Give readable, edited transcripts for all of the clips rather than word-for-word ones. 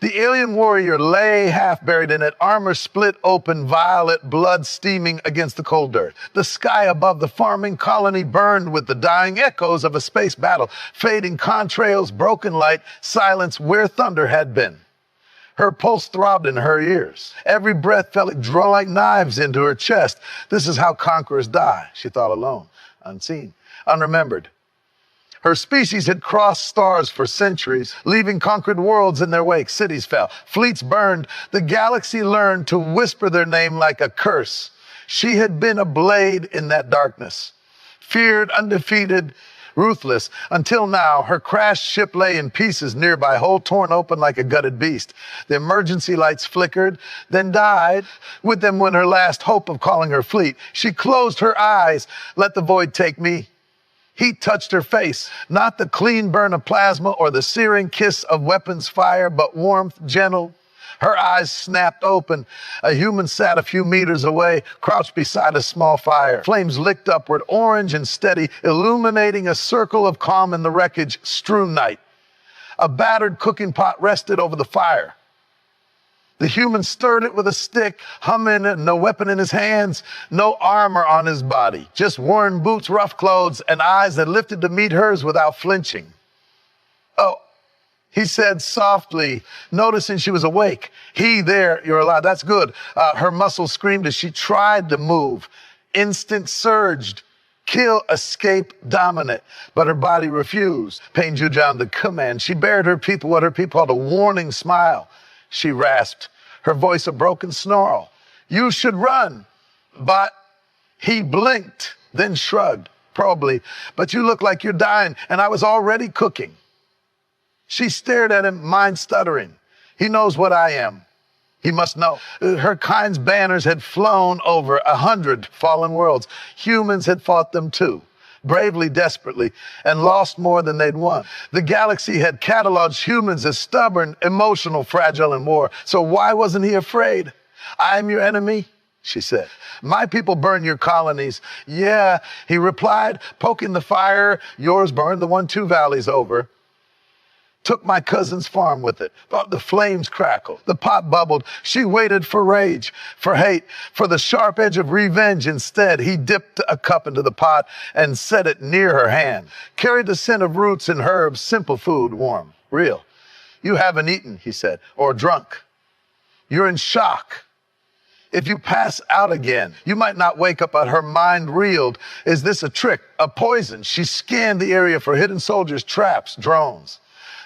The alien warrior lay half buried in it, armor split open, violet blood steaming against the cold dirt. The sky above the farming colony burned with the dying echoes of a space battle, fading contrails, broken light, silence where thunder had been. Her pulse throbbed in her ears. Every breath felt like draw like knives into her chest. This is how conquerors die, she thought, alone, unseen, unremembered. Her species had crossed stars for centuries, leaving conquered worlds in their wake. Cities fell, fleets burned. The galaxy learned to whisper their name like a curse. She had been a blade in that darkness, feared, undefeated, ruthless. Until now, her crashed ship lay in pieces nearby, hole torn open like a gutted beast. The emergency lights flickered, then died. With them went her last hope of calling her fleet. She closed her eyes. Let the void take me. Heat touched her face, not the clean burn of plasma or the searing kiss of weapons fire, but warmth, gentle. Her eyes snapped open. A human sat a few meters away, crouched beside a small fire. Flames licked upward, orange and steady, illuminating a circle of calm in the wreckage, strewn night. A battered cooking pot rested over the fire. The human stirred it with a stick, humming, no weapon in his hands, no armor on his body, just worn boots, rough clothes, and eyes that lifted to meet hers without flinching. Oh, he said softly, noticing she was awake. There, you're alive, that's good. Her muscles screamed as she tried to move. Instinct surged. Kill, escape, dominate. But her body refused. Pain drew down the command. She bared her people what her people called a warning smile. She rasped, her voice a broken snarl. You should run. But he blinked, then shrugged, probably. But you look like you're dying, and I was already cooking. She stared at him, mind stuttering. He knows what I am. He must know. Her kind's banners had flown over 100 fallen worlds. Humans had fought them too, bravely, desperately, and lost more than they'd won. The galaxy had cataloged humans as stubborn, emotional, fragile in war. So why wasn't he afraid? I'm your enemy, she said. My people burn your colonies. Yeah, he replied, poking the fire. Yours burned the one 2 valleys over. Took my cousin's farm with it. The flames crackled. The pot bubbled. She waited for rage, for hate, for the sharp edge of revenge. Instead, he dipped a cup into the pot and set it near her hand. Carried the scent of roots and herbs, simple food, warm, real. You haven't eaten, he said, or drunk. You're in shock. If you pass out again, you might not wake up, but her mind reeled. Is this a trick, a poison? She scanned the area for hidden soldiers, traps, drones.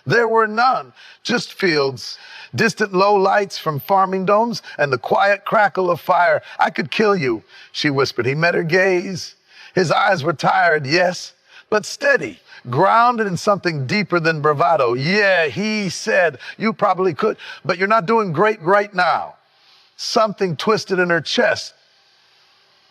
There were none, just fields, distant low lights from farming domes, and the quiet crackle of fire. I could kill you, she whispered. He met her gaze. His eyes were tired, yes, but steady, grounded in something deeper than bravado. Yeah, he said, you probably could, but you're not doing great right now. Something twisted in her chest.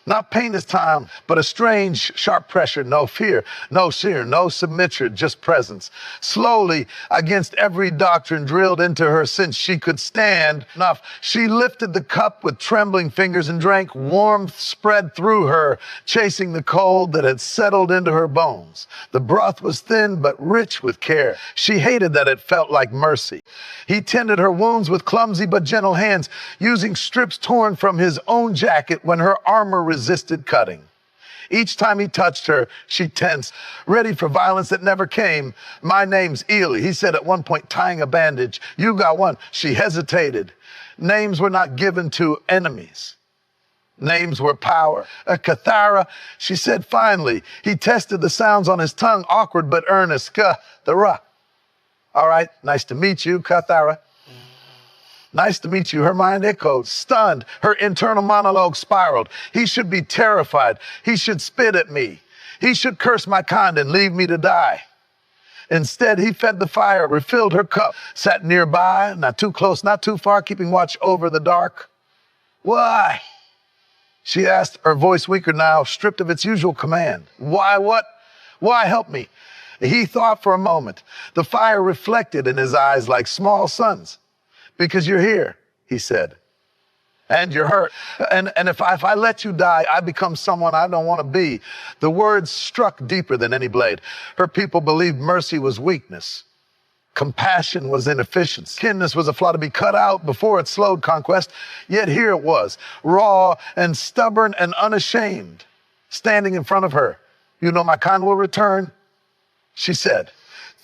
Not pain this time, but a strange, sharp pressure, no fear, no submission, just presence. Slowly, against every doctrine drilled into her since she could stand enough, she lifted the cup with trembling fingers and drank. Warmth spread through her, chasing the cold that had settled into her bones. The broth was thin, but rich with care. She hated that it felt like mercy. He tended her wounds with clumsy but gentle hands, using strips torn from his own jacket when her armor resisted cutting. Each time he touched her, she tensed, ready for violence that never came. My name's Ely, he said at one point, tying a bandage. You got one. She hesitated. Names were not given to enemies. Names were power. Cathara, she said finally. He tested the sounds on his tongue, awkward but earnest. Cathara. All right, nice to meet you, Cathara. Nice to meet you. Her mind echoed, stunned. Her internal monologue spiraled. He should be terrified. He should spit at me. He should curse my kind and leave me to die. Instead, he fed the fire, refilled her cup, sat nearby, not too close, not too far, keeping watch over the dark. Why? She asked, her voice weaker now, stripped of its usual command. Why what? Why help me? He thought for a moment. The fire reflected in his eyes like small suns. Because you're here, he said, and you're hurt. And if I let you die, I become someone I don't want to be. The words struck deeper than any blade. Her people believed mercy was weakness. Compassion was inefficiency. Kindness was a flaw to be cut out before it slowed conquest. Yet here it was, raw and stubborn and unashamed, standing in front of her. You know my kind will return, she said.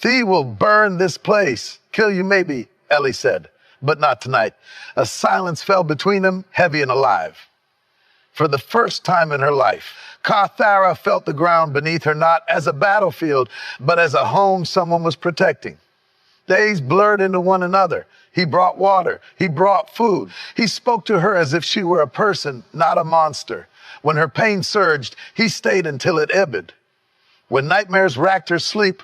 Thee will burn this place. Kill you maybe, Ellie said, but not tonight. A silence fell between them, heavy and alive. For the first time in her life, Carthara felt the ground beneath her not as a battlefield, but as a home someone was protecting. Days blurred into one another. He brought water. He brought food. He spoke to her as if she were a person, not a monster. When her pain surged, he stayed until it ebbed. When nightmares racked her sleep,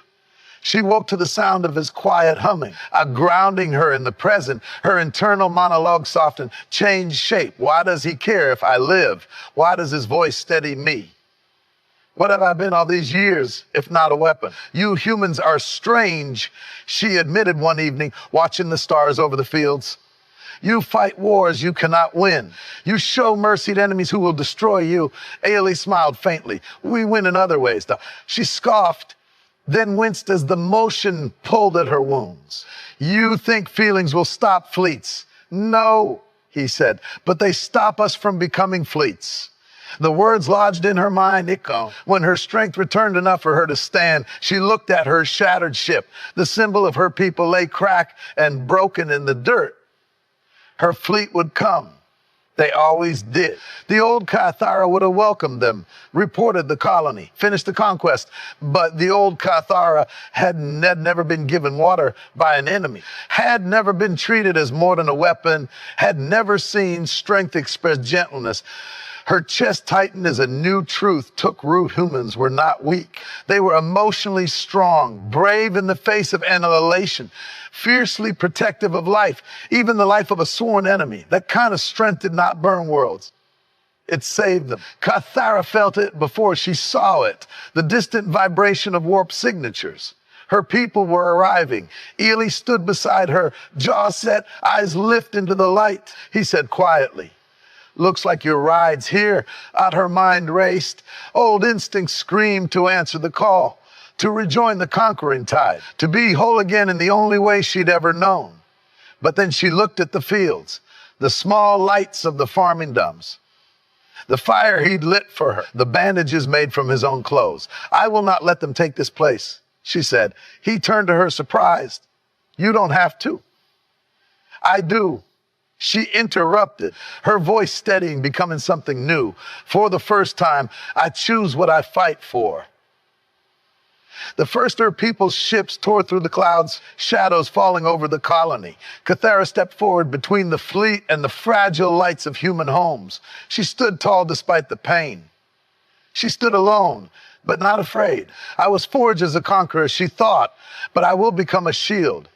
she woke to the sound of his quiet humming, grounding her in the present. Her internal monologue softened, changed shape. Why does he care if I live? Why does his voice steady me? What have I been all these years, if not a weapon? You humans are strange, she admitted one evening, watching the stars over the fields. You fight wars you cannot win. You show mercy to enemies who will destroy you. Ailey smiled faintly. We win in other ways, though. She scoffed, then winced as the motion pulled at her wounds. You think feelings will stop fleets. No, he said, but they stop us from becoming fleets. The words lodged in her mind echo. When her strength returned enough for her to stand, she looked at her shattered ship. The symbol of her people lay cracked and broken in the dirt. Her fleet would come. They always did. The old Carthara would have welcomed them, reported the colony, finished the conquest. But the old Carthara had never been given water by an enemy, had never been treated as more than a weapon, had never seen strength express gentleness. Her chest tightened as a new truth took root. Humans were not weak. They were emotionally strong, brave in the face of annihilation, fiercely protective of life, even the life of a sworn enemy. That kind of strength did not burn worlds. It saved them. Carthara felt it before she saw it, the distant vibration of warp signatures. Her people were arriving. Ely stood beside her, jaw set, eyes lifted into the light. He said quietly, "Looks like your ride's here." Out her mind raced. Old instincts screamed to answer the call, to rejoin the conquering tide, to be whole again in the only way she'd ever known. But then she looked at the fields, the small lights of the farming dumps, the fire he'd lit for her, the bandages made from his own clothes. "I will not let them take this place," she said. He turned to her surprised. "You don't have to." "I do." She interrupted, her voice steadying, becoming something new. "For the first time, I choose what I fight for." The first her people's ships tore through the clouds, shadows falling over the colony. Carthara stepped forward between the fleet and the fragile lights of human homes. She stood tall despite the pain. She stood alone, but not afraid. "I was forged as a conqueror," she thought, "but I will become a shield."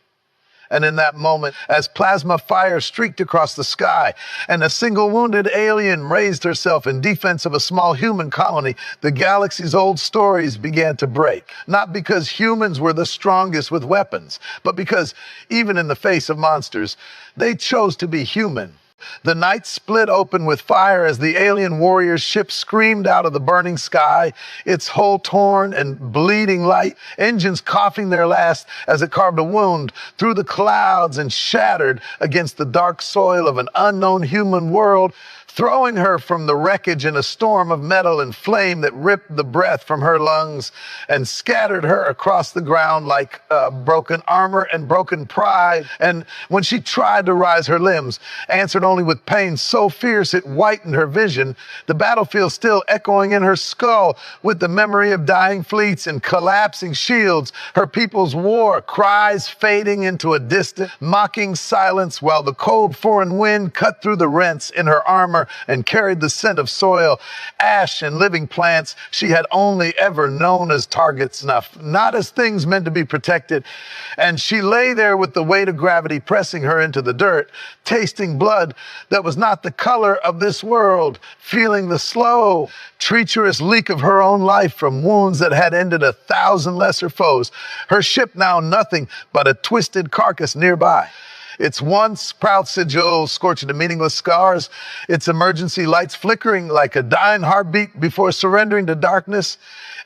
And in that moment, as plasma fire streaked across the sky and a single wounded alien raised herself in defense of a small human colony, the galaxy's old stories began to break. Not because humans were the strongest with weapons, but because even in the face of monsters, they chose to be human. The night split open with fire as the alien warrior's ship screamed out of the burning sky, its hull torn and bleeding light, engines coughing their last as it carved a wound through the clouds and shattered against the dark soil of an unknown human world, throwing her from the wreckage in a storm of metal and flame that ripped the breath from her lungs and scattered her across the ground like broken armor and broken pride. And when she tried to rise, her limbs answered only with pain so fierce it whitened her vision, the battlefield still echoing in her skull with the memory of dying fleets and collapsing shields, her people's war cries fading into a distant, mocking silence while the cold foreign wind cut through the rents in her armor and carried the scent of soil, ash, and living plants she had only ever known as targets, not as things meant to be protected. And she lay there with the weight of gravity pressing her into the dirt, tasting blood that was not the color of this world, feeling the slow, treacherous leak of her own life from wounds that had ended 1,000 lesser foes. Her ship now nothing but a twisted carcass nearby. Its once proud sigil scorched into meaningless scars, its emergency lights flickering like a dying heartbeat before surrendering to darkness.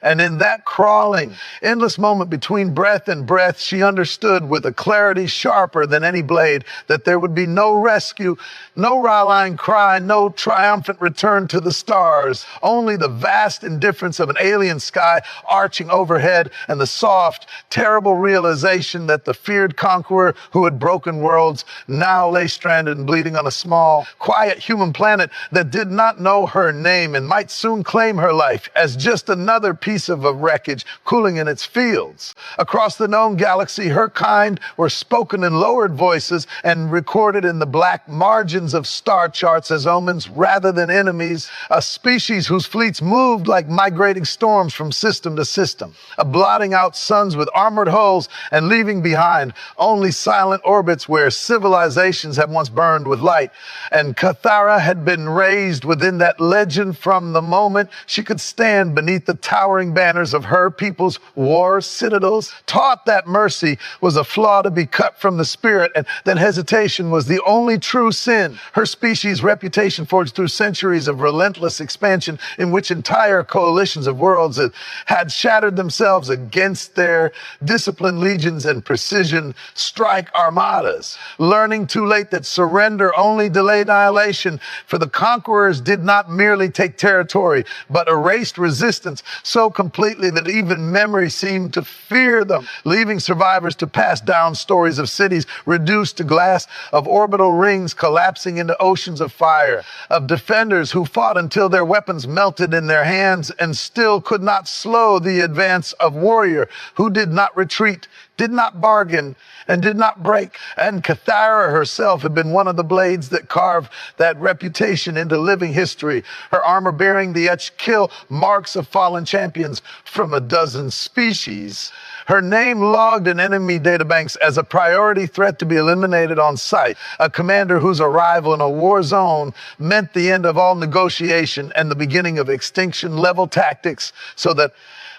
And in that crawling, endless moment between breath and breath, she understood with a clarity sharper than any blade that there would be no rescue, no rallying cry, no triumphant return to the stars, only the vast indifference of an alien sky arching overhead and the soft, terrible realization that the feared conqueror who had broken worlds now lay stranded and bleeding on a small, quiet human planet that did not know her name and might soon claim her life as just another piece of a wreckage cooling in its fields. Across the known galaxy, her kind were spoken in lowered voices and recorded in the black margins of star charts as omens rather than enemies, a species whose fleets moved like migrating storms from system to system, blotting out suns with armored hulls and leaving behind only silent orbits where civilizations had once burned with light. And Cathara had been raised within that legend from the moment she could stand beneath the towering banners of her people's war citadels, taught that mercy was a flaw to be cut from the spirit and that hesitation was the only true sin. Her species' reputation forged through centuries of relentless expansion in which entire coalitions of worlds had shattered themselves against their disciplined legions and precision strike armadas, learning too late that surrender only delayed annihilation, for the conquerors did not merely take territory, but erased resistance so completely that even memory seemed to fear them, leaving survivors to pass down stories of cities reduced to glass, of orbital rings collapsing into oceans of fire, of defenders who fought until their weapons melted in their hands and still could not slow the advance of warrior who did not retreat, did not bargain, and did not break. And Cathara herself had been one of the blades that carved that reputation into living history, her armor bearing the etched kill marks of fallen champions from a dozen species. Her name logged in enemy databanks as a priority threat to be eliminated on sight, a commander whose arrival in a war zone meant the end of all negotiation and the beginning of extinction-level tactics, so that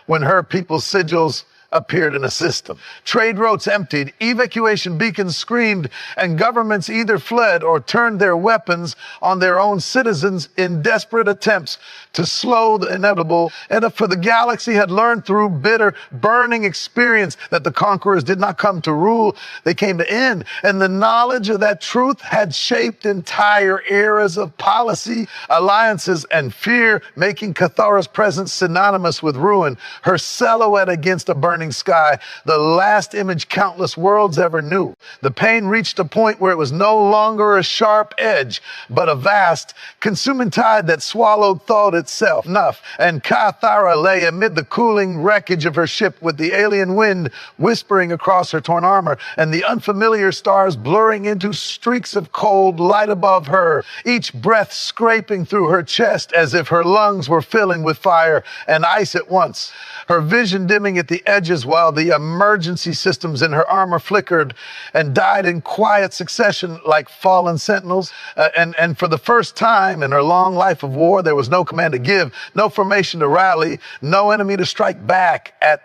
when her people's sigils appeared in a system, trade routes emptied, evacuation beacons screamed, and governments either fled or turned their weapons on their own citizens in desperate attempts to slow the inevitable. And for the galaxy had learned through bitter, burning experience that the conquerors did not come to rule, they came to end. And the knowledge of that truth had shaped entire eras of policy, alliances, and fear, making Cathara's presence synonymous with ruin, her silhouette against a burning sky, the last image countless worlds ever knew. The pain reached a point where it was no longer a sharp edge, but a vast, consuming tide that swallowed thought itself. Enough. And Cathara lay amid the cooling wreckage of her ship with the alien wind whispering across her torn armor and the unfamiliar stars blurring into streaks of cold light above her, each breath scraping through her chest as if her lungs were filling with fire and ice at once. Her vision dimming at the edges while the emergency systems in her armor flickered and died in quiet succession like fallen sentinels. And for the first time in her long life of war, there was no command to give, no formation to rally, no enemy to strike back at.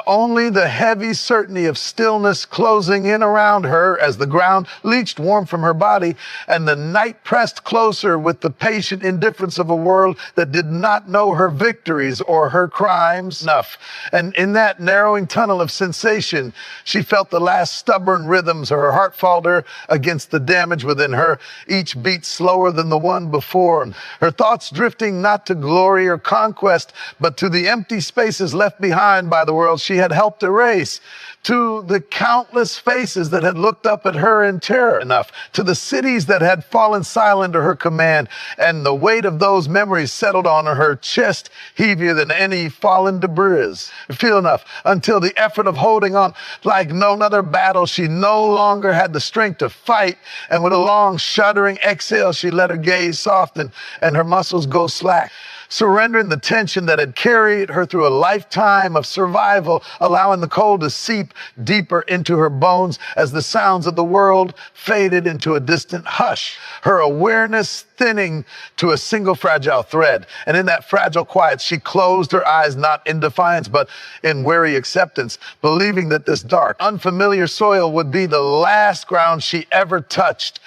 Only the heavy certainty of stillness closing in around her as the ground leached warm from her body and the night pressed closer with the patient indifference of a world that did not know her victories or her crimes. Enough. And in that narrowing tunnel of sensation, she felt the last stubborn rhythms of her heart falter against the damage within her, each beat slower than the one before. Her thoughts drifting not to glory or conquest, but to the empty spaces left behind by the world she had helped erase, to the countless faces that had looked up at her in terror. Enough. To the cities that had fallen silent to her command, and the weight of those memories settled on her chest heavier than any fallen debris. Feel enough until the effort of holding on like no other battle, she no longer had the strength to fight, and with a long shuddering exhale, she let her gaze soften and her muscles go slack, surrendering the tension that had carried her through a lifetime of survival, allowing the cold to seep deeper into her bones as the sounds of the world faded into a distant hush, her awareness thinning to a single fragile thread. And in that fragile quiet, she closed her eyes, not in defiance, but in weary acceptance, believing that this dark, unfamiliar soil would be the last ground she ever touched.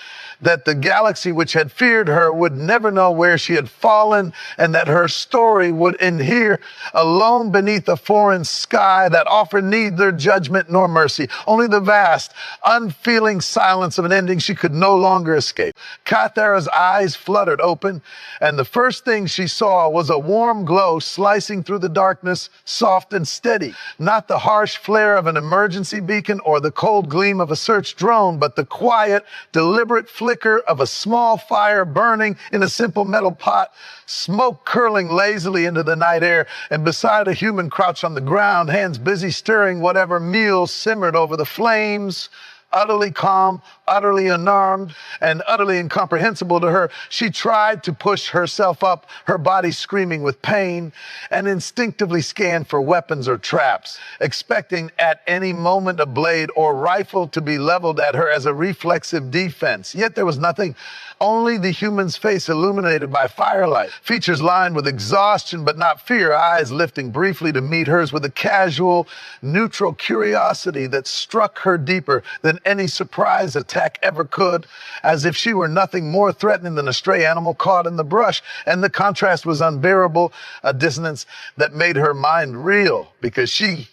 that the galaxy which had feared her would never know where she had fallen, and that her story would end here, alone beneath a foreign sky that offered neither judgment nor mercy, only the vast, unfeeling silence of an ending she could no longer escape. Kythera's eyes fluttered open, and the first thing she saw was a warm glow slicing through the darkness, soft and steady. Not the harsh flare of an emergency beacon or the cold gleam of a search drone, but the quiet, deliberate flicker of a small fire burning in a simple metal pot, smoke curling lazily into the night air, and beside a human crouched on the ground, hands busy stirring whatever meal simmered over the flames. Utterly calm, utterly unarmed, and utterly incomprehensible to her, she tried to push herself up, her body screaming with pain, and instinctively scanned for weapons or traps, expecting at any moment a blade or rifle to be leveled at her as a reflexive defense. Yet there was nothing. Only the human's face illuminated by firelight, features lined with exhaustion but not fear, eyes lifting briefly to meet hers with a casual, neutral curiosity that struck her deeper than any surprise attack ever could, as if she were nothing more threatening than a stray animal caught in the brush. And the contrast was unbearable, a dissonance that made her mind reel, because she,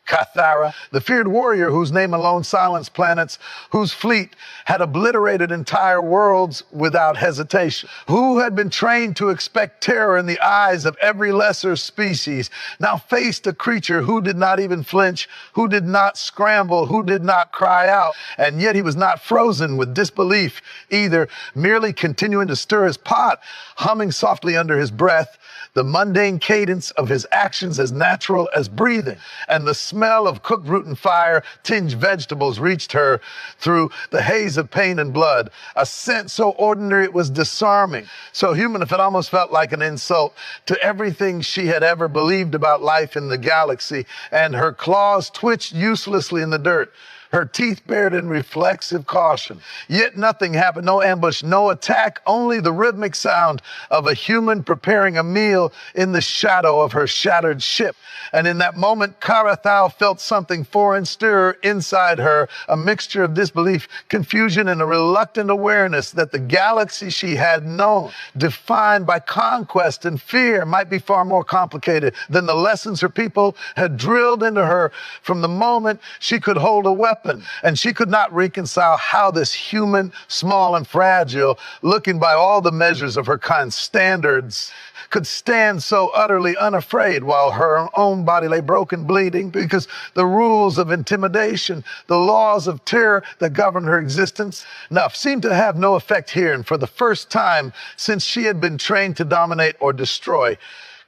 Kythera, the feared warrior whose name alone silenced planets, whose fleet had obliterated entire worlds without hesitation, who had been trained to expect terror in the eyes of every lesser species, now faced a creature who did not even flinch, who did not scramble, who did not cry out. And yet he was not frozen with disbelief either, merely continuing to stir his pot, humming softly under his breath, the mundane cadence of his actions as natural as breathing. And the smell of cooked root and fire-tinged vegetables reached her through the haze of pain and blood, a scent so ordinary it was disarming, so human if it almost felt like an insult to everything she had ever believed about life in the galaxy. And her claws twitched uselessly in the dirt, her teeth bared in reflexive caution. Yet nothing happened, no ambush, no attack, only the rhythmic sound of a human preparing a meal in the shadow of her shattered ship. And in that moment, Kythera felt something foreign stir inside her, a mixture of disbelief, confusion, and a reluctant awareness that the galaxy she had known, defined by conquest and fear, might be far more complicated than the lessons her people had drilled into her from the moment she could hold a weapon. And she could not reconcile how this human, small and fragile, looking by all the measures of her kind's standards, could stand so utterly unafraid while her own body lay broken, bleeding, because the rules of intimidation, the laws of terror that governed her existence, seemed to have no effect here. And for the first time since she had been trained to dominate or destroy,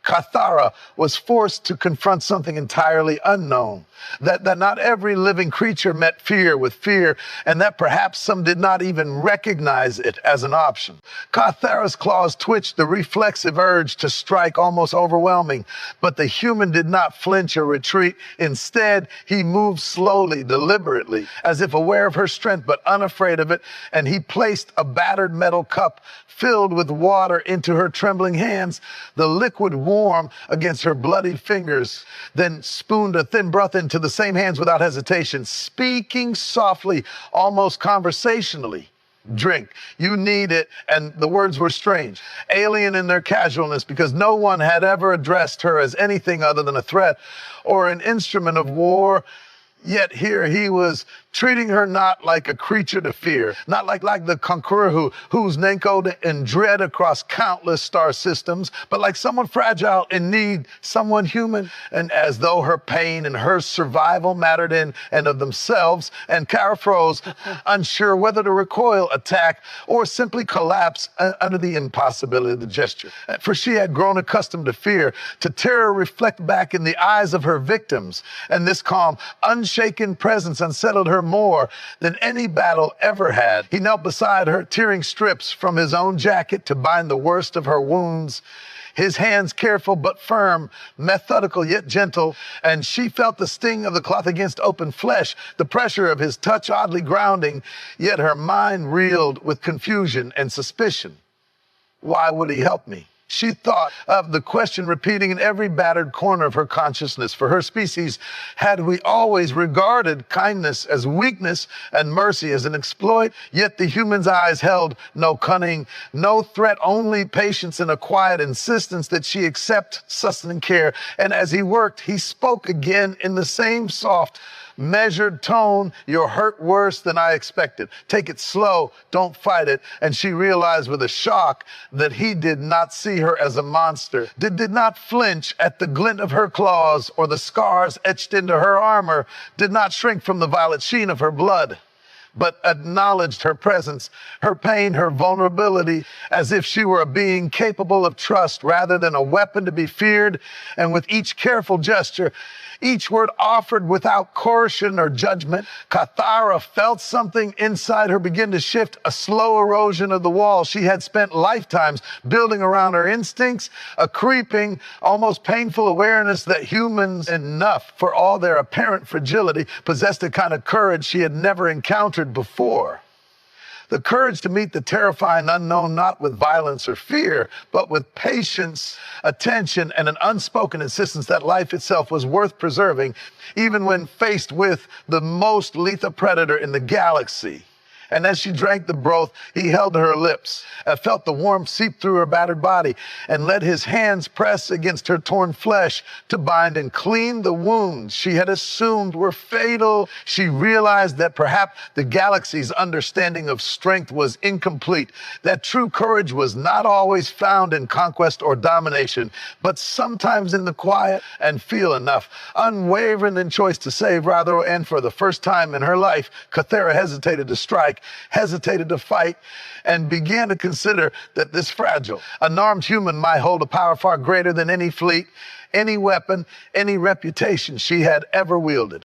Kythera was forced to confront something entirely unknown, that not every living creature met fear with fear, and that perhaps some did not even recognize it as an option. Kythera's claws twitched, the reflexive urge to strike almost overwhelming, but the human did not flinch or retreat. Instead, he moved slowly, deliberately, as if aware of her strength but unafraid of it, and he placed a battered metal cup filled with water into her trembling hands, the liquid warm against her bloody fingers, then spooned a thin broth into the same hands without hesitation, speaking softly, almost conversationally. Drink. You need it. And the words were strange, alien in their casualness, because no one had ever addressed her as anything other than a threat or an instrument of war. Yet here he was treating her not like a creature to fear, not like the conqueror who's echoed in dread across countless star systems, but like someone fragile in need, someone human, and as though her pain and her survival mattered in and of themselves. And Kara froze, unsure whether to recoil, attack, or simply collapse under the impossibility of the gesture. For she had grown accustomed to fear, to terror reflect back in the eyes of her victims, and this calm, unshaken presence unsettled her more than any battle ever had. He knelt beside her, tearing strips from his own jacket to bind the worst of her wounds, his hands careful but firm, methodical yet gentle, and she felt the sting of the cloth against open flesh, the pressure of his touch oddly grounding, yet her mind reeled with confusion and suspicion. Why would he help me? She thought of the question repeating in every battered corner of her consciousness. For her species, had we always regarded kindness as weakness and mercy as an exploit? Yet the human's eyes held no cunning, no threat, only patience and a quiet insistence that she accept sustenance care. And as he worked, he spoke again in the same soft, measured tone. You're hurt worse than I expected. Take it slow, don't fight it. And she realized with a shock that he did not see her as a monster, did not flinch at the glint of her claws or the scars etched into her armor, did not shrink from the violet sheen of her blood, but acknowledged her presence, her pain, her vulnerability, as if she were a being capable of trust rather than a weapon to be feared. And with each careful gesture, each word offered without coercion or judgment, Kathara felt something inside her begin to shift, a slow erosion of the wall she had spent lifetimes building around her instincts, a creeping, almost painful awareness that humans, enough for all their apparent fragility, possessed a kind of courage she had never encountered before. The courage to meet the terrifying unknown, not with violence or fear, but with patience, attention, and an unspoken insistence that life itself was worth preserving, even when faced with the most lethal predator in the galaxy. And as she drank the broth, he held to her lips, felt the warmth seep through her battered body, and let his hands press against her torn flesh to bind and clean the wounds she had assumed were fatal. She realized that perhaps the galaxy's understanding of strength was incomplete, that true courage was not always found in conquest or domination, but sometimes in the quiet and feel enough, unwavering in choice to save rather. And for the first time in her life, Kathara hesitated to strike, hesitated to fight, and began to consider that this fragile, unarmed human might hold a power far greater than any fleet, any weapon, any reputation she had ever wielded.